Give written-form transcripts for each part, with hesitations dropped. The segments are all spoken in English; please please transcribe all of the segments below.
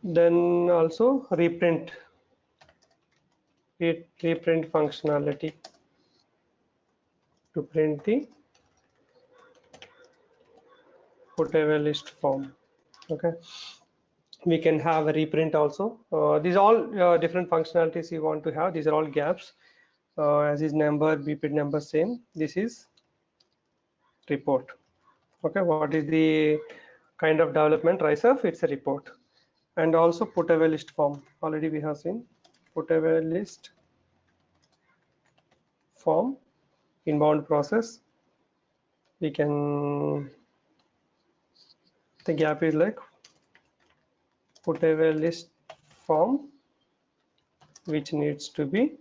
Then also reprint functionality to print the whatever list form. Okay, we can have a reprint also. These are all different functionalities you want to have. These are all gaps. As is number, bpid number same. This is report. Okay, what is the kind of development rise of? It's a report. And also put away list form. Already we have seen put away list form, inbound process. We can, the gap is like put away list form which needs to be,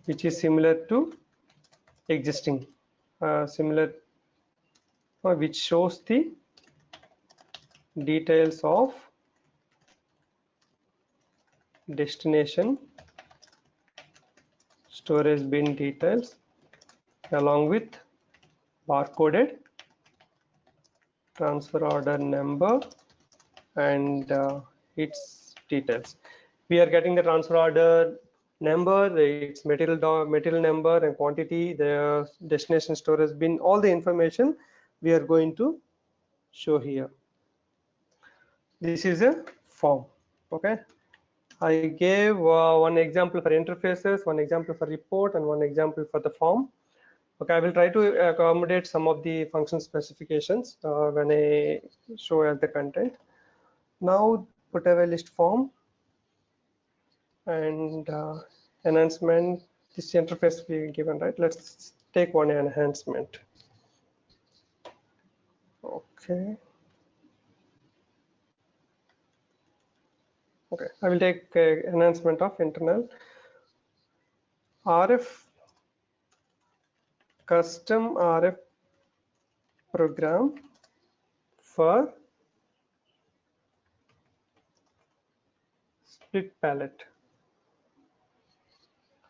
which is similar to existing, similar, which shows the details of destination storage bin details along with barcoded transfer order number and its details. We are getting the transfer order number, its material number and quantity, the destination storage bin, all the information we are going to show here. This is a form. Okay, I gave one example for interfaces, one example for report, and one example for the form. Okay, I will try to accommodate some of the function specifications when I show as the content. Now put away list form and enhancement. This interface we given, right? Let's take one enhancement. Okay. Okay, I will take enhancement of internal RF, custom RF program for split palette.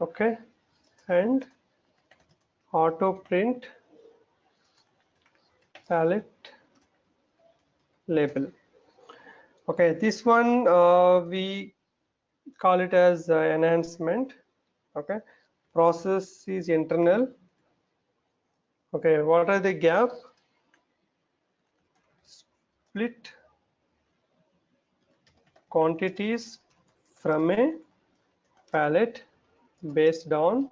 Okay, and auto print palette label. Okay, this one we call it as enhancement. Okay, process is internal. Okay, what are the gap? Split quantities from a palette based on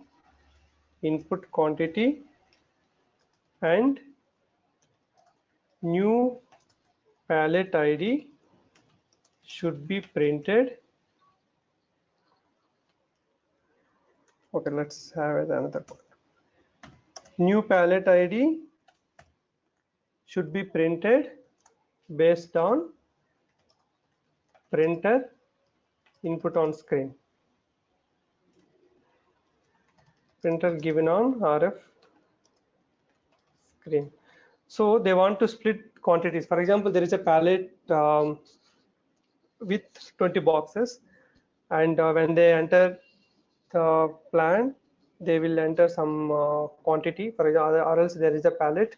input quantity and new palette ID should be printed. Okay, let's have another point. New palette ID should be printed based on printer input on screen. Printer given on RF screen. So they want to split quantities. For example, there is a palette with 20 boxes, and when they enter the plan, they will enter some quantity. For example, or else there is a palette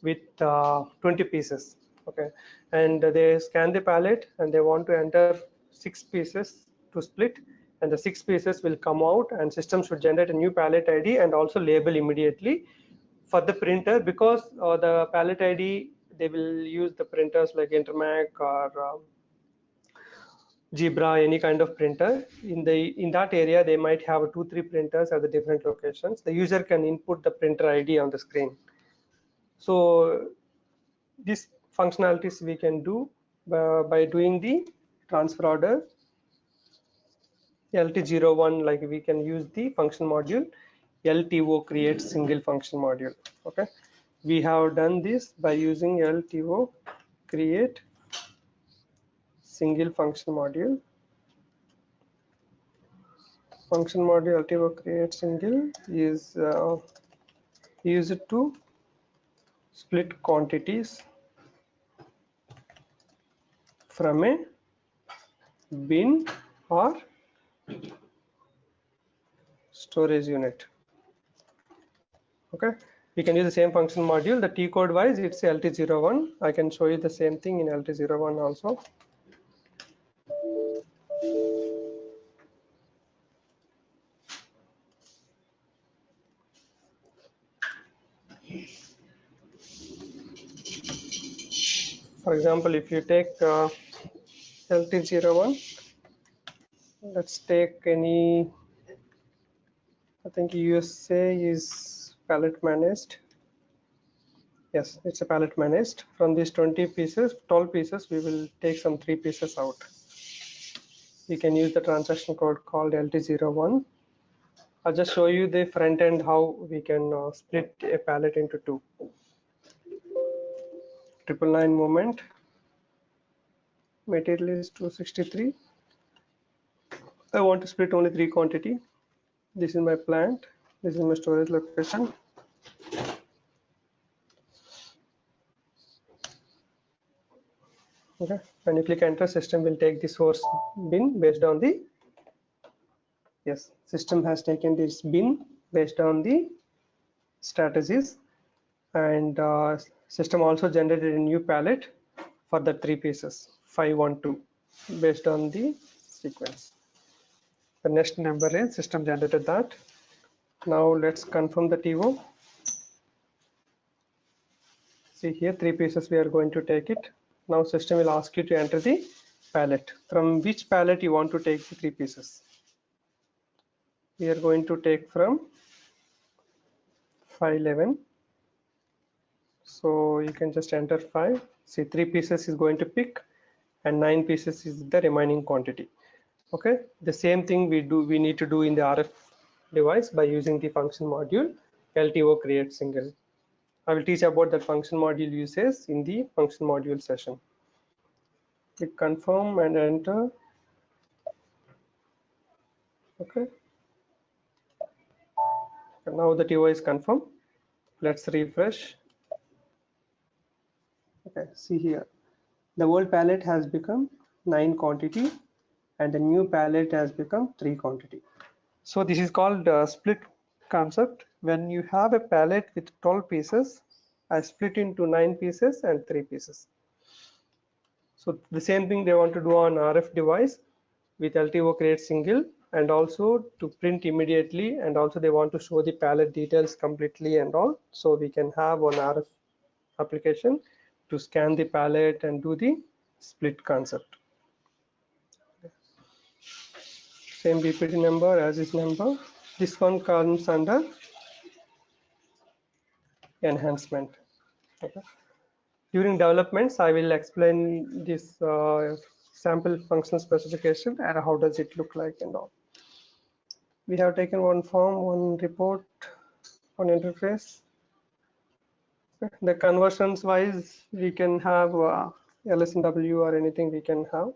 with 20 pieces. Okay, and they scan the palette and they want to enter 6 pieces to split, and the 6 pieces will come out, and system should generate a new palette ID and also label immediately for the printer, because the palette ID, they will use the printers like Intermac or Zebra, any kind of printer. In that area, they might have 2-3 printers at the different locations. The user can input the printer ID on the screen. So these functionalities we can do by doing the transfer order LT01, like we can use the function module LTO create single function module. Okay, we have done this by using LTO create single function module. Function module LTO create single is used to split quantities from a bin or storage unit. Okay, we can use the same function module. The T code wise, it's LT01. I can show you the same thing in LT01 also. For example, if you take LT01, let's take any, I think USA is palette managed. Yes, it's a palette managed. From these 20 pieces, 12 pieces, we will take some 3 pieces out. We can use the transaction code called LT01. I'll just show you the front end how we can split a palette into two. 999 moment. Material is 263. I want to split only 3 quantity. This is my plant. This is my storage location. Okay. When you click enter, system will take the source bin based on the, yes, system has taken this bin based on the strategies, and system also generated a new palette for the 3 pieces 512 based on the sequence. The next number is system generated that. Now let's confirm the TO. See here 3 pieces we are going to take it. Now system will ask you to enter the palette. From which palette you want to take the 3 pieces? We are going to take from 511. So you can just enter 5. See 3 pieces is going to pick and 9 pieces is the remaining quantity. Okay, the same thing we need to do in the RF device by using the function module LTO create single. I will teach about the function module uses in the function module session. Click confirm and enter. Okay. And now the TO is confirmed. Let's refresh. Okay, see here. The old palette has become 9 quantity and the new palette has become 3 quantity. So this is called split concept. When you have a palette with 12 pieces, I split into 9 pieces and 3 pieces. So the same thing they want to do on RF device with LTO create single, and also to print immediately, and also they want to show the palette details completely and all. So we can have one RF application to scan the palette and do the split concept. Same BPT number as this number. This one comes under enhancement. Okay. During developments, I will explain this sample functional specification and how does it look like and all. We have taken one form, one report, one interface. The conversions wise, we can have LSNW or anything we can have.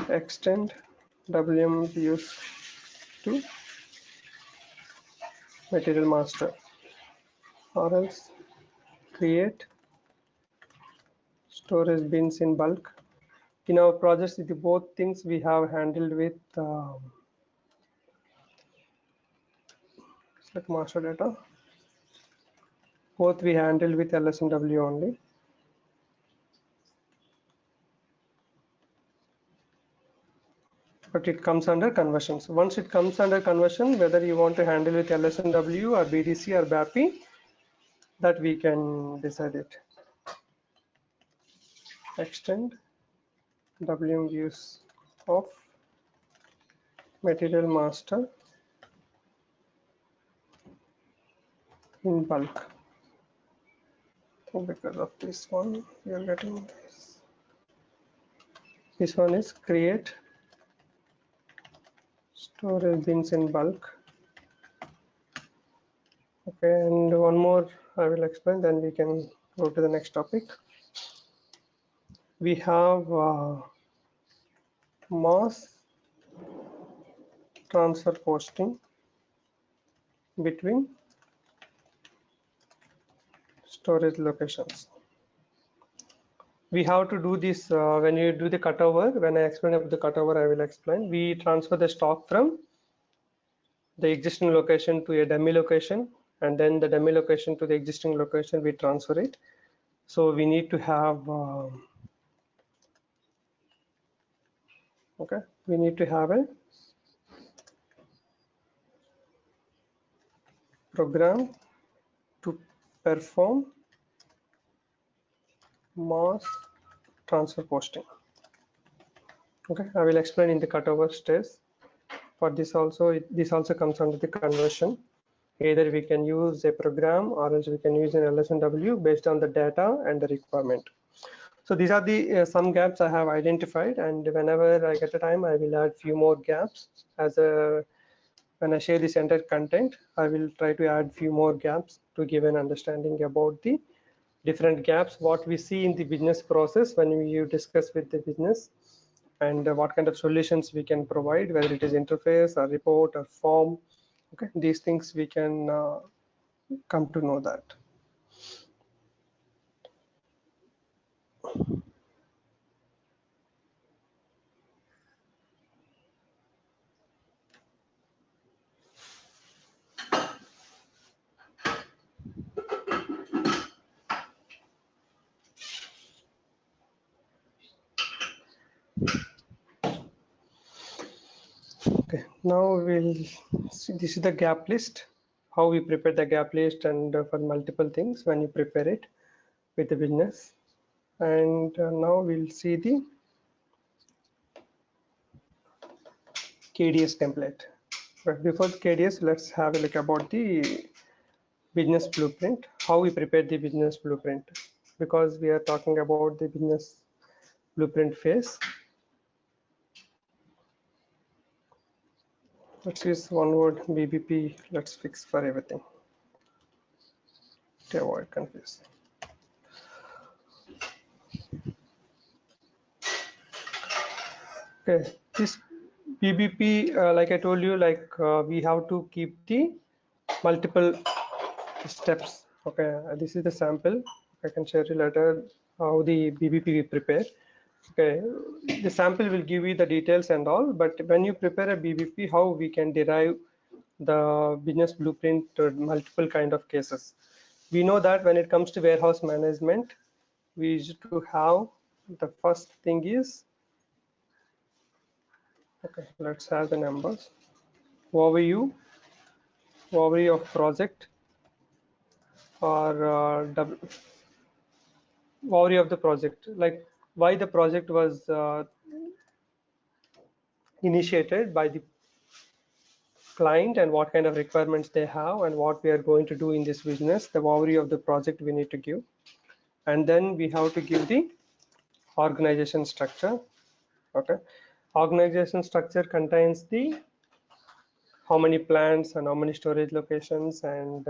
Extend WM views to material master, or else create storage bins in bulk. In our projects, the both things we have handled with SAP master data. Both we handled with LSNW only. But it comes under conversions. Once it comes under conversion, whether you want to handle with LSNW or BDC or BAPI, that we can decide it. Extend WM views of material master in bulk. So because of this one, we are getting this. This one is create storage bins in bulk. Okay, and one more I will explain, then we can go to the next topic. We have mass transfer posting between storage locations. We have to do this when you do the cutover. When I explain about the cutover, I will explain. We transfer the stock from the existing location to a dummy location, and then the dummy location to the existing location, we transfer it. So we need to have Okay, we need to have a program to perform mass transfer posting. Okay, I will explain in the cutover stage. For this also, this also comes under the conversion. Either we can use a program or else we can use an LSMW based on the data and the requirement. So these are the some gaps I have identified, and whenever I get a time, I will add few more gaps. When I share this entire content, I will try to add few more gaps to give an understanding about the different gaps, what we see in the business process when we discuss with the business, and what kind of solutions we can provide, whether it is interface or report or form. Okay, these things we can come to know that. Okay, now we'll see, this is the gap list, how we prepare the gap list, and for multiple things when you prepare it with the business. And now we'll see the KDS template. But before the KDS, let's have a look about the business blueprint, how we prepare the business blueprint, because we are talking about the business blueprint phase. Let's use one word, BBP. Let's fix for everything to avoid confusion. Okay, this BBP, like I told you, we have to keep the multiple steps. Okay, this is the sample. I can share you later how the BBP we prepare. Okay, the sample will give you the details and all, but when you prepare a BBP, how we can derive the business blueprint to multiple kind of cases. We know that when it comes to warehouse management, we used to have the first thing is, okay, let's have the numbers. Overview of project, or overview of the project, like why the project was initiated by the client and what kind of requirements they have and what we are going to do in this business. The overview of the project we need to give, and then we have to give the organization structure. Okay, organization structure contains the how many plants and how many storage locations, and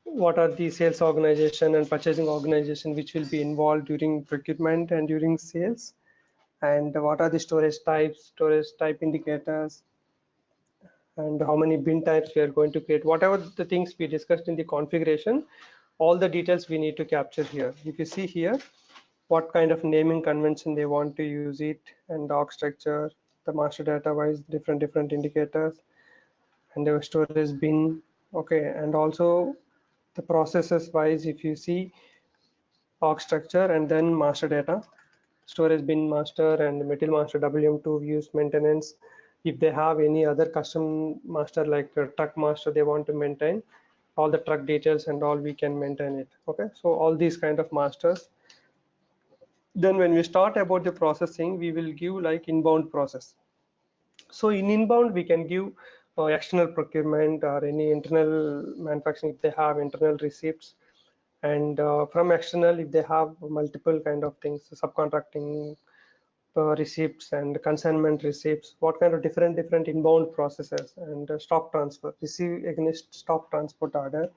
what are the sales organization and purchasing organization which will be involved during procurement and during sales, and what are the storage type indicators, and how many bin types we are going to create. Whatever the things we discussed in the configuration, all the details we need to capture here. If you see here, what kind of naming convention they want to use it, and org structure, the master data wise, different indicators, and the storage bin. Okay, and also the processes wise, if you see org structure and then master data, storage bin master and material master WM2 views maintenance. If they have any other custom master like truck master they want to maintain, all the truck details and all we can maintain it. Okay, so all these kind of masters. Then when we start about the processing, we will give like inbound process. So in inbound we can give external procurement or any internal manufacturing if they have internal receipts, and from external if they have multiple kind of things, subcontracting receipts and consignment receipts, what kind of different inbound processes, and stock transfer, receive against stock transport order,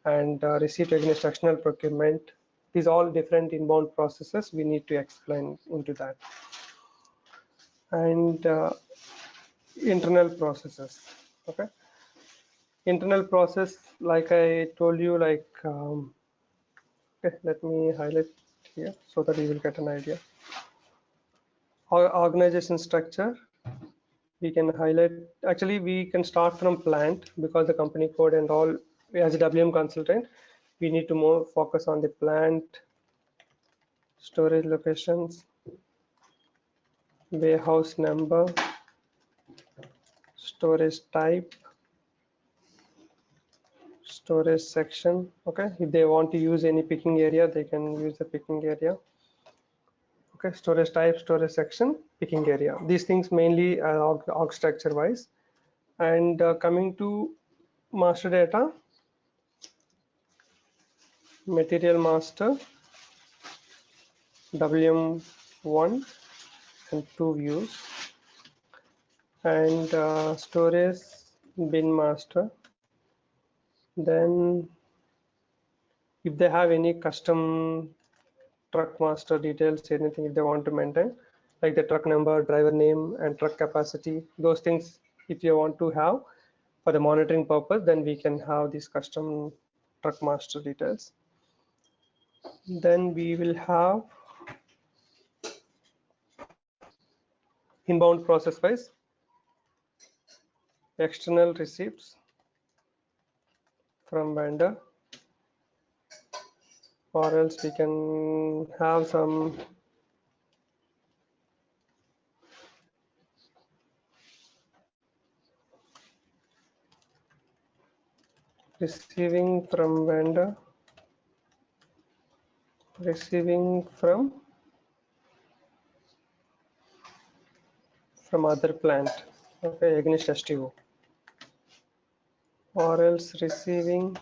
and receipt against external procurement. These all different inbound processes we need to explain into that. And internal processes. Okay, internal process, like I told you, like okay, let me highlight here so that you will get an idea. Our organization structure, we can highlight, actually we can start from plant because the company code and all, as a WM consultant we need to more focus on the plant, storage locations, warehouse number, storage type, storage section. Okay, if they want to use any picking area, they can use the picking area. Okay, storage type, storage section, picking area. These things mainly org structure wise. And coming to master data, material master, WM1 and 2 views, and storage bin master. Then if they have any custom truck master details, anything if they want to maintain, like the truck number, driver name, and truck capacity, those things if you want to have for the monitoring purpose, then we can have these custom truck master details. Then we will have inbound process wise, external receipts from vendor, or else we can have some receiving from vendor, receiving from other plant, okay, against STO, or else receiving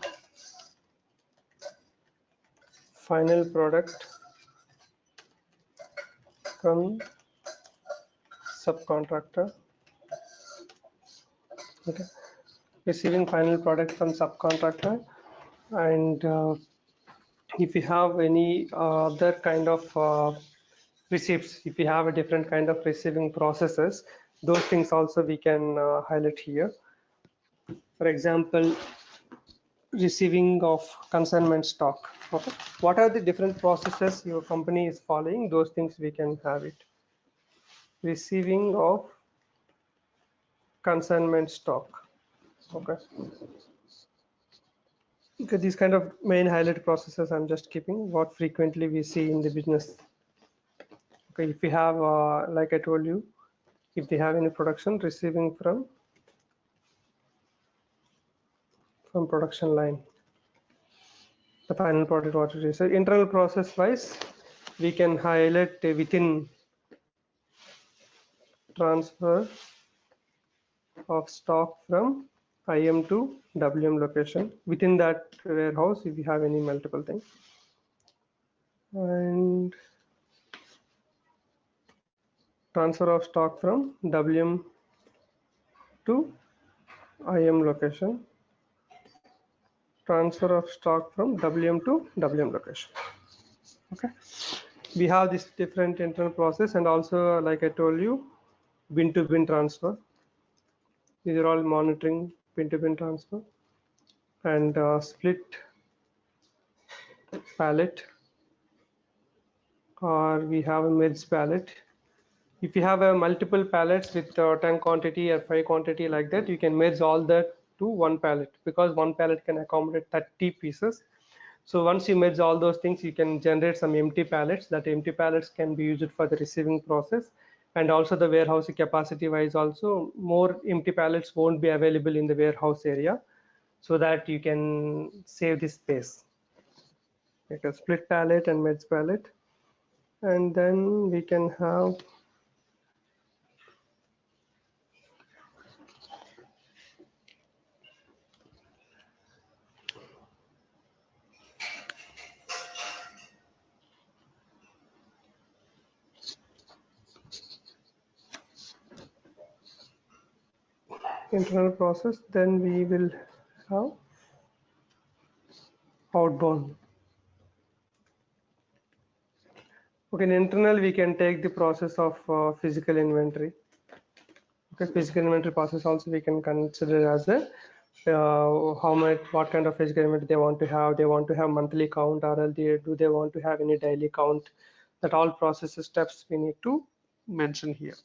final product from subcontractor. Okay, receiving final product from subcontractor. And if you have any other kind of receipts, if you have a different kind of receiving processes, those things also we can highlight here. For example, receiving of consignment stock. Okay, what are the different processes your company is following? Those things we can have it. Receiving of consignment stock. Okay. Okay, these kind of main highlight processes I'm just keeping what frequently we see in the business. Okay, if we have like I told you, if they have any production, receiving from production line, the final product what it is. So internal process wise, we can highlight within transfer of stock from IM to WM location, within that warehouse if you have any multiple things, and transfer of stock from WM to IM location, transfer of stock from WM to WM location. Okay, we have this different internal process, and also like I told you, bin to bin transfer. These are all monitoring bin to bin transfer, and split pallet, or we have a merge pallet. If you have a multiple pallets with 10 quantity or 5 quantity like that, you can merge all that to one pallet, because one pallet can accommodate 30 pieces. So once you merge all those things, you can generate some empty pallets. That empty pallets can be used for the receiving process, and also the warehouse capacity wise also more empty pallets won't be available in the warehouse area, so that you can save the space. Like a split pallet and merge pallet, and then we can have internal process. Then we will have outbound. Okay, in internal we can take the process of physical inventory. Okay, physical inventory process also we can consider as a how much, what kind of physical inventory they want to have. They want to have monthly count, or do they want to have any daily count? That all processes steps we need to mention here.